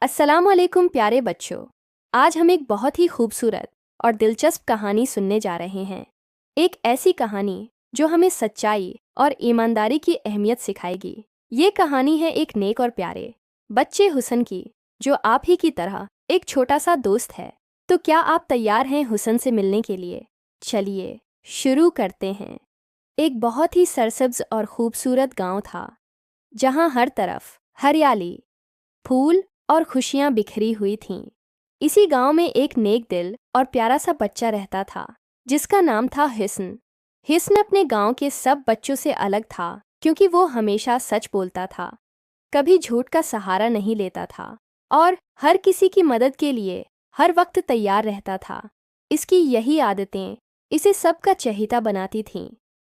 अस्सलाम वालेकुम प्यारे बच्चों। आज हम एक बहुत ही खूबसूरत और दिलचस्प कहानी सुनने जा रहे हैं। एक ऐसी कहानी जो हमें सच्चाई और ईमानदारी की अहमियत सिखाएगी। ये कहानी है एक नेक और प्यारे बच्चे हुसन की, जो आप ही की तरह एक छोटा सा दोस्त है। तो क्या आप तैयार हैं हुसन से मिलने के लिए? चलिए शुरू करते हैं। एक बहुत ही सरसब्ज और खूबसूरत गांव था, जहां हर तरफ हरियाली, फूल और खुशियां बिखरी हुई थीं। इसी गांव में एक नेक दिल और प्यारा सा बच्चा रहता था, जिसका नाम था हिस्न। हिस्न अपने गांव के सब बच्चों से अलग था, क्योंकि वो हमेशा सच बोलता था, कभी झूठ का सहारा नहीं लेता था और हर किसी की मदद के लिए हर वक्त तैयार रहता था। इसकी यही आदतें इसे सबका चहेता बनाती थीं।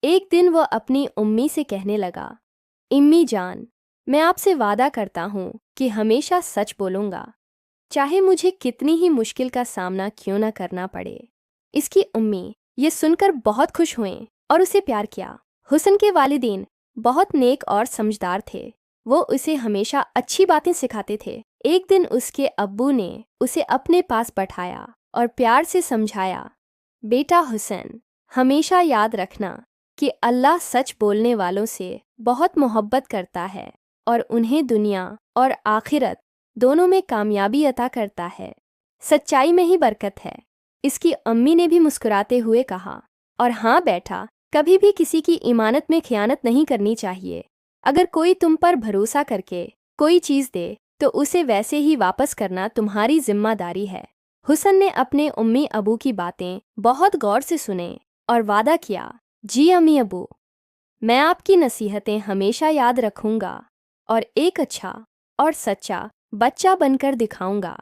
एक दिन वो अपनी उम्मी से कहने लगा, इम्मी जान, मैं आपसे वादा करता हूँ कि हमेशा सच बोलूँगा, चाहे मुझे कितनी ही मुश्किल का सामना क्यों न करना पड़े। इसकी उम्मी ये सुनकर बहुत खुश हुए और उसे प्यार किया। हुसन के वालिदैन बहुत नेक और समझदार थे। वो उसे हमेशा अच्छी बातें सिखाते थे। एक दिन उसके अब्बू ने उसे अपने पास बैठाया और प्यार से समझाया, बेटा हुसैन, हमेशा याद रखना कि अल्लाह सच बोलने वालों से बहुत मोहब्बत करता है और उन्हें दुनिया और आखिरत दोनों में कामयाबी अता करता है। सच्चाई में ही बरकत है। इसकी अम्मी ने भी मुस्कुराते हुए कहा, और हाँ बेटा, कभी भी किसी की इमानत में खयानत नहीं करनी चाहिए। अगर कोई तुम पर भरोसा करके कोई चीज़ दे तो उसे वैसे ही वापस करना तुम्हारी जिम्मेदारी है। हुसन ने अपने उम्मी अबू की बातें बहुत गौर से सुने और वादा किया, जी अम्मी अबू, मैं आपकी नसीहतें हमेशा याद रखूंगा और एक अच्छा और सच्चा बच्चा बनकर दिखाऊंगा।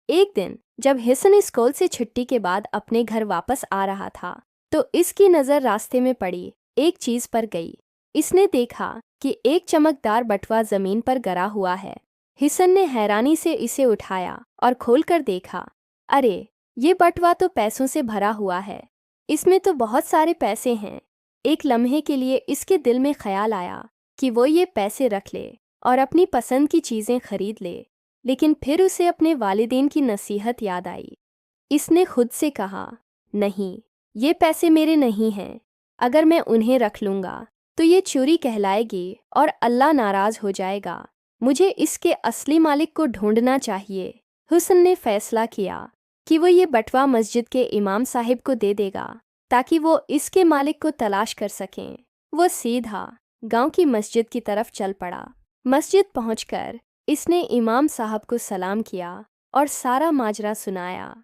एक दिन जब हिसन स्कूल से छुट्टी के बाद अपने घर वापस आ रहा था, तो इसकी नज़र रास्ते में पड़ी एक चीज़ पर गई। इसने देखा कि एक चमकदार बटुआ ज़मीन पर गिरा हुआ है। हिसन ने हैरानी से इसे उठाया और खोलकर देखा। अरे, ये बटुआ तो पैसों से भरा हुआ है। इसमें तो बहुत सारे पैसे हैं। एक लम्हे के लिए इसके दिल में ख्याल आया कि वो ये पैसे रख ले और अपनी पसंद की चीज़ें खरीद ले, लेकिन फिर उसे अपने वालिदैन की नसीहत याद आई। इसने खुद से कहा, नहीं, ये पैसे मेरे नहीं हैं। अगर मैं उन्हें रख लूँगा तो ये चोरी कहलाएगी और अल्लाह नाराज़ हो जाएगा। मुझे इसके असली मालिक को ढूंढना चाहिए। हुसन ने फैसला किया कि वो ये बटुआ मस्जिद के इमाम साहिब को दे देगा, ताकि वो इसके मालिक को तलाश कर सकें। वो सीधा गांव की मस्जिद की तरफ चल पड़ा। मस्जिद पहुंचकर इसने इमाम साहब को सलाम किया और सारा माजरा सुनाया।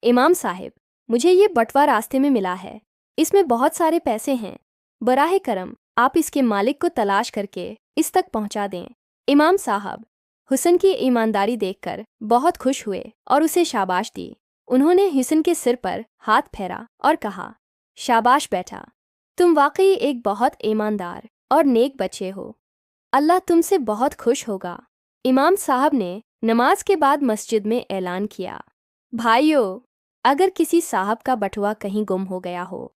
इमाम साहिब, मुझे ये बटुआ रास्ते में मिला है। इसमें बहुत सारे पैसे हैं। बराहे करम आप इसके मालिक को तलाश करके इस तक पहुंचा दें। इमाम साहब हुसन की ईमानदारी देखकर बहुत खुश हुए और उसे शाबाश दी। उन्होंने हुसन के सिर पर हाथ फेरा और कहा, शाबाश बेटा, तुम वाकई एक बहुत ईमानदार और नेक बच्चे हो। अल्लाह तुमसे बहुत खुश होगा। इमाम साहब ने नमाज के बाद मस्जिद में ऐलान किया, भाइयों, अगर किसी साहब का बटुआ कहीं गुम हो गया हो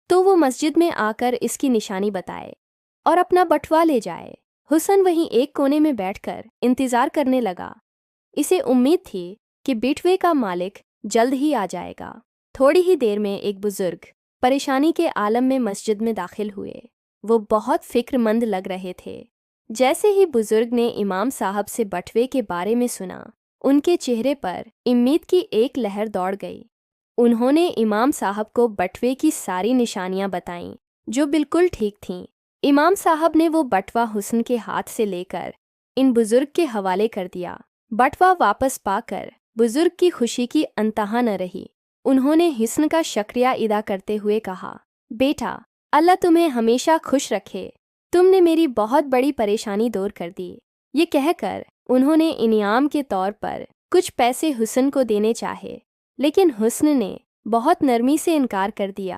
तो वो मस्जिद में आकर इसकी निशानी बताए और अपना बटुआ ले जाए। हुसन वहीं एक कोने में बैठकर इंतज़ार करने लगा। इसे उम्मीद थी कि बटुए का मालिक जल्द ही आ जाएगा। थोड़ी ही देर में एक बुजुर्ग परेशानी के आलम में मस्जिद में दाखिल हुए। वो बहुत फिक्रमंद लग रहे थे। जैसे ही बुजुर्ग ने इमाम साहब से बटुए के बारे में सुना, उनके चेहरे पर उम्मीद की एक लहर दौड़ गई। उन्होंने इमाम साहब को बटुए की सारी निशानियां बताईं, जो बिल्कुल ठीक थीं। इमाम साहब ने वो बटुआ हुसन के हाथ से लेकर इन बुजुर्ग के हवाले कर दिया। बटुआ वापस पाकर बुजुर्ग की खुशी की अंतहा न रही। उन्होंने हुसन का शुक्रिया अदा करते हुए कहा, बेटा, अल्लाह तुम्हें हमेशा खुश रखे। तुमने मेरी बहुत बड़ी परेशानी दूर कर दी। ये कहकर उन्होंने इनाम के तौर पर कुछ पैसे हुसन को देने चाहे, लेकिन हुस्न ने बहुत नरमी से इनकार कर दिया।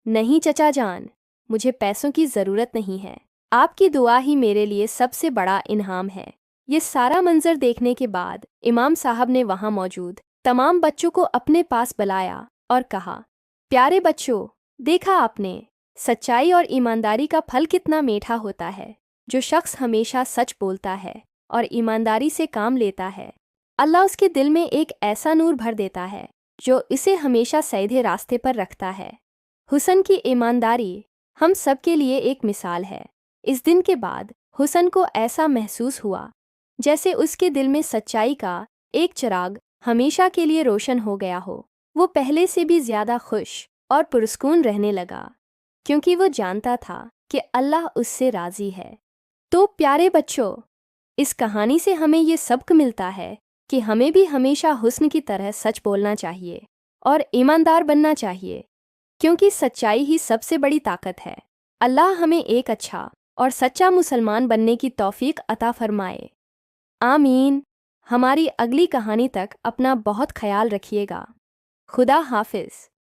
नहीं चचा जान, मुझे पैसों की ज़रूरत नहीं है। आपकी दुआ ही मेरे लिए सबसे बड़ा इनाम है। ये सारा मंजर देखने के बाद इमाम साहब ने वहाँ मौजूद तमाम बच्चों को अपने पास बुलाया और कहा, प्यारे बच्चों, देखा आपने, सच्चाई और ईमानदारी का फल कितना मीठा होता है। जो शख्स हमेशा सच बोलता है और ईमानदारी से काम लेता है, اللہ उसके दिल में एक ऐसा नूर भर देता है जो इसे हमेशा सीधे रास्ते पर रखता है। हुसन की ईमानदारी हम सब के लिए एक मिसाल है। इस दिन के बाद हुसन को ऐसा महसूस हुआ जैसे उसके दिल में सच्चाई का एक चिराग हमेशा के लिए रोशन हो गया हो। वो पहले से भी ज़्यादा खुश और पुरस्कून रहने लगा क्योंकि वो जानता था कि अल्लाह उससे राज़ी है। तो प्यारे बच्चों, इस कहानी से हमें ये सबक मिलता है कि हमें भी हमेशा हुस्न की तरह सच बोलना चाहिए और ईमानदार बनना चाहिए, क्योंकि सच्चाई ही सबसे बड़ी ताकत है। अल्लाह हमें एक अच्छा और सच्चा मुसलमान बनने की तौफीक अता फरमाए। आमीन। हमारी अगली कहानी तक अपना बहुत ख्याल रखिएगा। खुदा हाफिज़।